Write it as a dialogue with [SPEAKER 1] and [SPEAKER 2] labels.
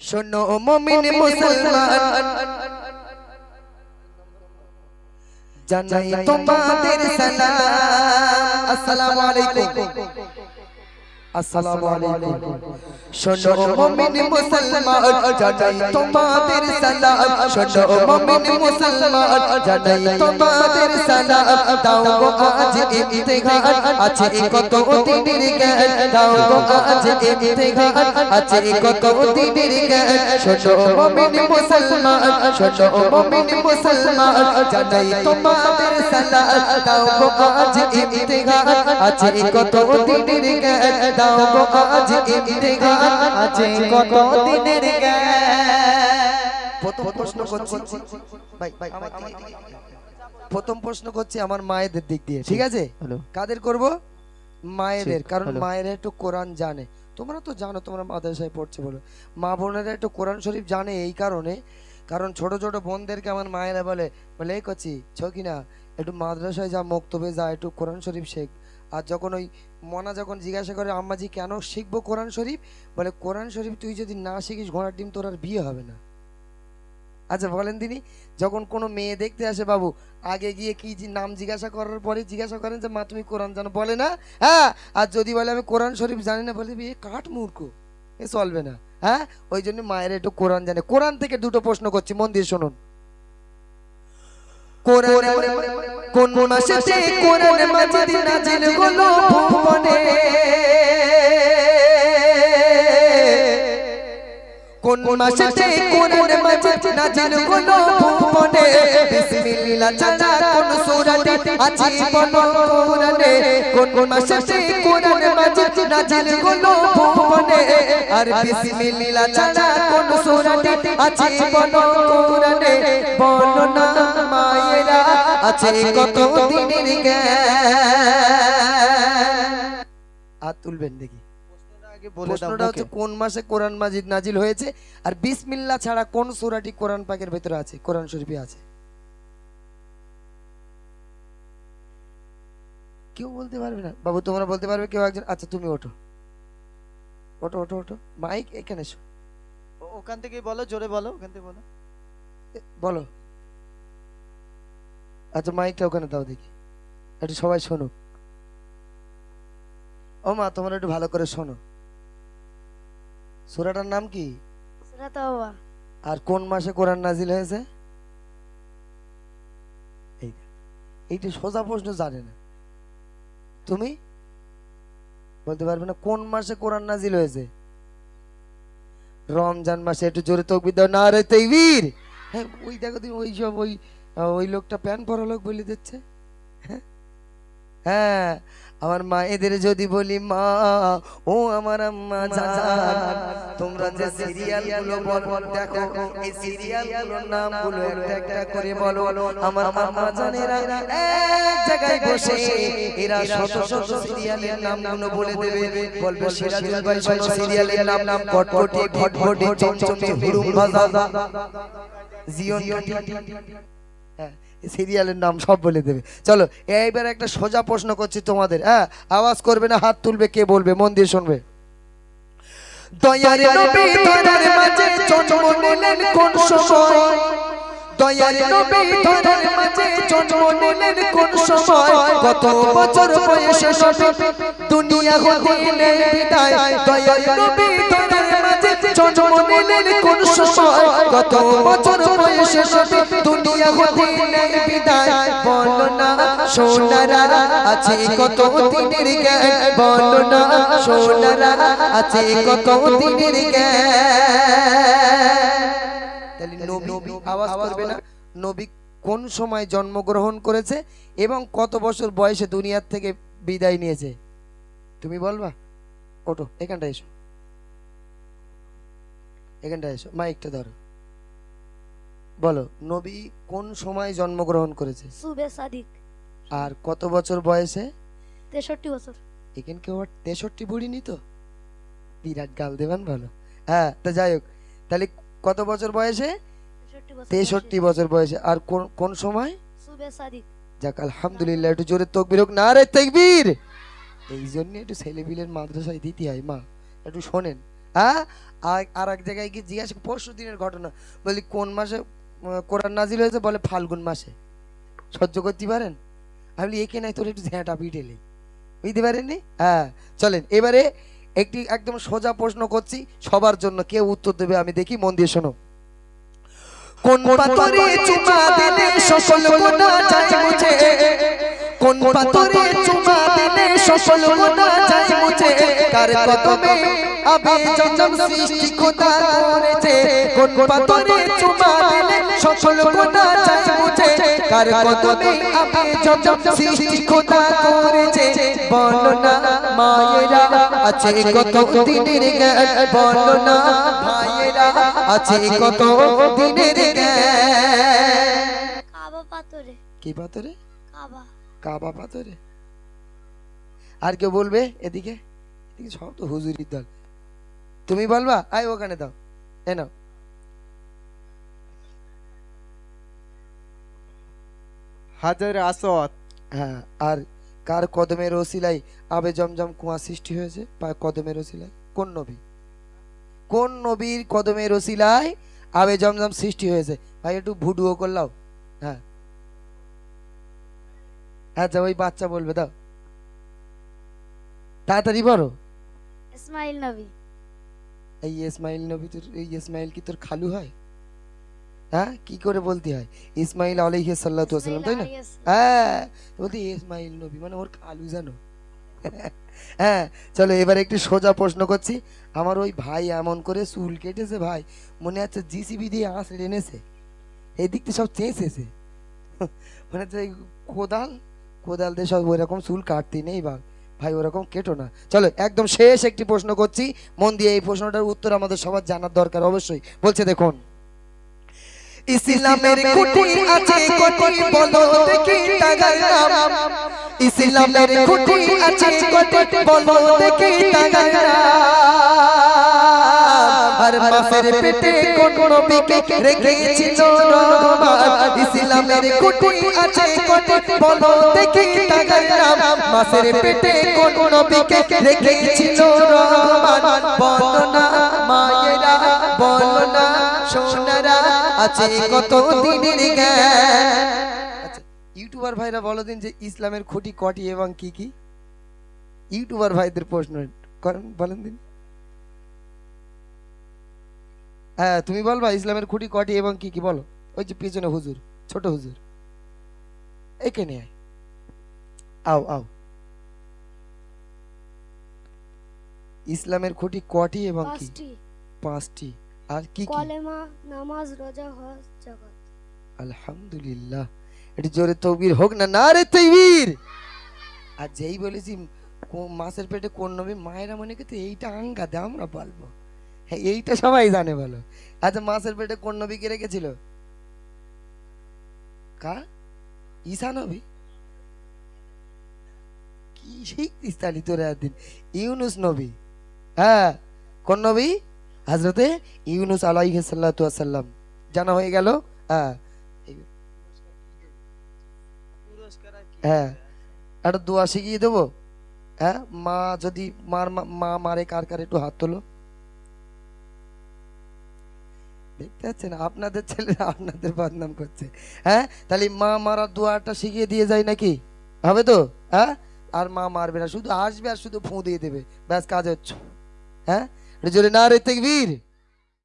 [SPEAKER 1] শোনো মুমিন মুসলমান, জানাই তোমাদের সালাম। আসসালামু আলাইকুম, আসসালামু আলাইকুম। শোনো মুমিন মুসলমান, জানাই তোমাদের সালাম। শোনো মুমিন মুসলমান, জানাই তোমাদের সালাম। দাও গো আজ ইফতিখার, আছে কত দিনের জ্ঞান। দাও গো আজ ইফতিখার, আছে কত দিনের জ্ঞান। শোনো মুমিন মুসলমান, শোনো মুমিন মুসলমান, জানাই তোমাদের সালাম। দাও গো আজ ইফতিখার, আছে কত দিনের জ্ঞান। দাও গো আজ ইফতিখার, আছে কত দিনের জ্ঞান। প্রথম প্রশ্ন করছি ভাই, প্রথম প্রশ্ন করছি আমার মায়েদের দিক দিয়ে, ঠিক আছে? কাদের করব? মায়েদের, কারণ মায়েরা একটু কোরআন জানে। তোমরা তো জানো, তোমরা মাদ্রাসায় পড়ছে বলো। মা বোনেরা একটু কোরআন শরীফ জানে এই কারণে, কারণ ছোট ছোট বোনদেরকে আমার মায়েরা বলে এই করছি ছকিনা একটু মাদ্রাসায় যা, মক্তবে যা, একটু কোরআন শরীফ শেখ। আর যখন ওই মনা যখন জিজ্ঞাসা করে আম্মাজি কেন শিখবো কোরআন শরীফ, বলে কোরআন শরীফ তুই যদি না শিখিস ঘোড়ার ডিম তোর আর বিয়ে হবে না। আচ্ছা বলেন তিনি, যখন কোনো মেয়ে দেখতে আসে বাবু, আগে গিয়ে কি নাম জিজ্ঞাসা করার পরে জিজ্ঞাসা করেন যে মা তুমি কোরআন জানো, বলে না? হ্যাঁ। আর যদি বলে আমি কোরআন শরীফ জানি না, বলে বিয়ে কাঠ মূর্খ, এ চলবে না। হ্যাঁ, ওই জন্য মায়ের একটু কোরআন জানে। কোরআন থেকে দুটো প্রশ্ন করছি, মন দিয়ে শুনুন। কোরআন কোন মাসেতে কোরআন মাজিদ নাজিল হলো ভুবনে, কোন মাসেতে কোরআন মাজিদ নাজিল হলো ভুবনে। বিসমিল্লাহ ছাড়া কোন সূরাতে আছে বলো কোরআনে। কোন মাসেতে কোরআন মাজিদ নাজিল হলো ভুবনে, আর বিসমিল্লাহ ছাড়া কোন সূরাতে আছে বলো কোরআনে। বলো না মায়েরা, আছে কত দিনের জ্ঞান। আর তুলবেন দেখি। প্রশ্নটা হচ্ছে কোন মাসে কোরআন মাজিদ নাজিল হয়েছে, আর বিসমিল্লাহ ছাড়া কোন সূরাটি কোরআন পাকের ভিতরে আছে, কোরআন শরীফে আছে? কেউ বলতে পারবে না বাবু? তোমরা বলতে পারবে কেউ একজন? আচ্ছা তুমি ওঠো, ওঠো ওঠো ওঠো, মাইক এখানে এসো।
[SPEAKER 2] ওখান থেকে বলো, জোরে বলো, ওখান থেকে বলো,
[SPEAKER 1] বলো। আচ্ছা মাইকটা ওখানে দাও দেখি, একটু সবাই শোনো। ও মা তোমরা একটু ভালো করে শোনো। সূরাটার নাম কি?
[SPEAKER 3] সূরা তাওবা।
[SPEAKER 1] আর কোন মাসে কোরআন নাজিল হয়েছে? এইটা সোজা প্রশ্ন, জানে না। তুমি বলতে পারবে না কোন মাসে কোরআন নাজিল হয়েছে? রমজান মাসে। একটু জোরে তাকবীর দাও, নারে তাকবীর। হ্যাঁ ওই দেখো তুমি, ওই সব ওই লোকটা প্যান পরা লোক বলে দিচ্ছে। হ্যাঁ, আমার মায়েদের যদি বলি মা ও আমার আম্মা জান, তোমরা যে সিরিয়াল গুলো দেখো, এই সিরিয়াল গুলোর নামগুলো একটা একটা করে বলো। আমার আম্মা জানেরা এক জায়গায় বসে এরা শত শত সিরিয়ালের নামগুলো বলে দেবে। বলবে সিরাজুল ভাই শোনো সিরিয়ালের নাম কটকটি, ফটফটি, চমচমে, হুড়ুম ভাজা, জিয়ন কাটি, হ্যাঁ সিরিয়ালের নাম সব বলে দেবে। চলো এইবার একটা সোজা প্রশ্ন করছি তোমাদের। হ্যাঁ, আওয়াজ করবে না, হাত তুলবে, কে বলবে মন দিয়ে শুনবে। দয়ার নবী ধরার মাঝে জন্ম নিলেন কোন সময়? দয়ার নবী ধরার মাঝে জন্ম নিলেন কোন সময়? কত বছর বয়সে নবী দুনিয়া হতে নিলেন বিদায়? দয়ার নবী ধরার মাঝে জন্ম নিলেন কোন সময়? কত বছর বয়সে নবী দুনিয়া হতে নিলেন বিদায়? বলো না সোনারা, আছে কত দিনের জ্ঞান। বলো না সোনারা, আছে কত দিনের জ্ঞান। তাহলে নবী, আওয়াজ করবে না, নবী কোন সময় জন্মগ্রহণ করেছে এবং কত বছর বয়সে দুনিয়ার থেকে বিদায় নিয়েছে? তুমি বলবা? ওঠো, এখানটা এসো, এখানটা এসো, মাইকটা ধরো, বলো নবী কোন সময় জন্মগ্রহণ করেছে
[SPEAKER 3] সুবে সাদিক।
[SPEAKER 1] আর কত বছর বয়সে?
[SPEAKER 3] 63 বছর।
[SPEAKER 1] এখানে কেউ 63 বুড়িনি তো? বিরাট গাল দেবেন, ভালো। হ্যাঁ তা যাই হোক, তাহলে কত বছর বয়সে? 63 বছর বয়সে। আর কোন সময়?
[SPEAKER 3] সুবে সাদিক।
[SPEAKER 1] যাক আলহামদুলিল্লাহ, একটু জোরে তাকবীর হোক, নারে তাকবীর। এই জন্য একটু ছেলেপিলের মাদ্রাসায় দিতে হয় মা, একটু শোনেন। হ্যাঁ আর এক জায়গায় গিয়ে জিজ্ঞাসা, পরশু দিনের ঘটনা, বলি কোন মাসে কোরআন নাজিল হয়েছে, বলে ফাল্গুন মাসে। সহ্য করতে পারেন? আমি বলি একে নাই, তোর একটু ঝ্যাঁটা পিটেলে, বুঝতে পারেননি? হ্যাঁ চলেন এবারে একটি একদম সোজা প্রশ্ন করছি সবার জন্য, কেউ উত্তর দেবে আমি দেখি, মন দিয়ে শোনো। কোন পাথরে চুমা দিলে সকল গুনাহ যায় মুছে, কোন পাথরে চুমা দিলে সকল গুনাহ যায় মুছে, কার কদমে আবে জমজম সৃষ্টি খোদা করেছে, কোন পাথরে চুমা দিলে সকল গুনাহ যায় মুছে, কার কদমে আবে জমজম সৃষ্টি খোদা করেছে, বলো না মায়েরা আছে কত দিনের জ্ঞান, বলো না ভাইয়েরা আছে কত দিনের জ্ঞান।
[SPEAKER 3] কাবা পাথরে।
[SPEAKER 1] কি পাথরে?
[SPEAKER 3] কাবা।
[SPEAKER 1] কাবা পাথরে। আর কেউ বলবে? এদিকে এদিকে সব তো হুজুরির দল, তুমি বলবা? আয় ওখানে দাও, এ নাও।
[SPEAKER 2] হাজারে আসওয়াদ।
[SPEAKER 1] হ্যাঁ, আর কার কদমের ওসিলায় আবে জমজম কুয়া সৃষ্টি হয়েছে? কদমের ওসিলায় কোন নবী? কোন নবীর কদমের ওসিলায় আবে জমজম সৃষ্টি হয়েছে? ভাই একটু ভুডুও করলাও। হ্যাঁ আচ্ছা, ওই বাচ্চা বলবে, দাও তাড়াতাড়ি বলো।
[SPEAKER 3] ইসমাইল নবী।
[SPEAKER 1] এই ইসমাইল নবী তোর, এই ইসমাইল কি তোর খালু হয়? হ্যাঁ কি করে বলতে হয়? ইসমাইল আলাইহিস সাল্লাতু ওয়াস সালাম, তাই না? হ্যাঁ বলতে ইসমাইল নবী মানে ওর খালু, জানো? হ্যাঁ চলো এবার একটু সোজা প্রশ্ন করছি। আমার ওই ভাই এমন করে চুল কেটেছে ভাই, মনে হচ্ছে জিসিবি দিয়ে আঁচড়ে এনেছে, এই দিকটা সব চেঁচেছে, মনে হচ্ছে কোদাল কোদাল দিয়ে সব ওইরকম চুল কাটতে নেই বা ভাই, ওরকম কেটো না। চলো একদম শেষ একটি প্রশ্ন করছি, মন দিয়ে এই প্রশ্নটার উত্তর আমাদের সবার জানার দরকার অবশ্যই। বলছে দেখুন, ইসলামের খুঁটি আছে কটি, বলো দেখি তাগার নাম, ইসলামের খুঁটি আছে কটি, বলো দেখি তাগার নাম, আর মাসের পেটে কোন নবীকে রেখেছিল রহমান, ইসলামের খুঁটি আছে কটি, বলো দেখি তাগার নাম, মাসের পেটে কোন নবীকে রেখেছিল রহমান, বলো না মায়েরা, বলো না সোনারা আছে কত দিনের জ্ঞান। আচ্ছা ইউটিউবার ভাইরা বলো দিন যে ইসলামের খুঁটি কটি এবং কি কি? ইউটিউবার ভাইদের প্রশ্ন করেন, বলেন দিন। হ্যাঁ তুমি বলবা ইসলামের খুঁটি কটি এবং কি কি, বলো। ওই যে পিছনে হুজুর, ছোট হুজুর, এখানে আয়, আও আও। ইসলামের খুঁটি কটি এবং কি?
[SPEAKER 3] পাঁচটি।
[SPEAKER 1] পাঁচটি। আর কি কি?
[SPEAKER 3] কলেমা, নামাজ, রোজা, হজ, যাকাত।
[SPEAKER 1] আলহামদুলিল্লাহ, এটি জোরে তাকবীর হোক না, নারে তাকবীর। আর যেই বলেছি মাছের পেটে কোন নবী, মায়েরা মনে করতে এইটা আঙ্গা দে আমরা বলবো, হ্যাঁ এইটা সবাই জানে, বলো। আচ্ছা মাছের পেটে কোন নবীকে রেখেছিল? কার? ঈসা নবী। কি শিখতিস তালি তোরা একদিন? ইউনুস নবী। হ্যাঁ কোন নবী? হযরতে ইউনুস আলাইহিস সালাতু ওয়াস সালাম। জানা হয়ে গেল। হ্যাঁ
[SPEAKER 2] পুরস্কার আর কি?
[SPEAKER 1] হ্যাঁ একটা দোয়া শিখিয়ে দেবো। হ্যাঁ মা যদি মা মারে কার কার, একটু হাত তোলো। দেখতে পাচ্ছেন আপনাদের ছেলেরা আপনাদের বদনাম করছে। হ্যাঁ তাহলে মা মারার দোয়াটা শিখিয়ে দিয়ে যায় নাকি? হবে তো? হ্যাঁ আর মা মারবে না, শুধু আসবে আর শুধু ফু দিয়ে দেবে, ব্যাস কাজ হচ্ছে। হ্যাঁ জোরে নারে তাকবীর।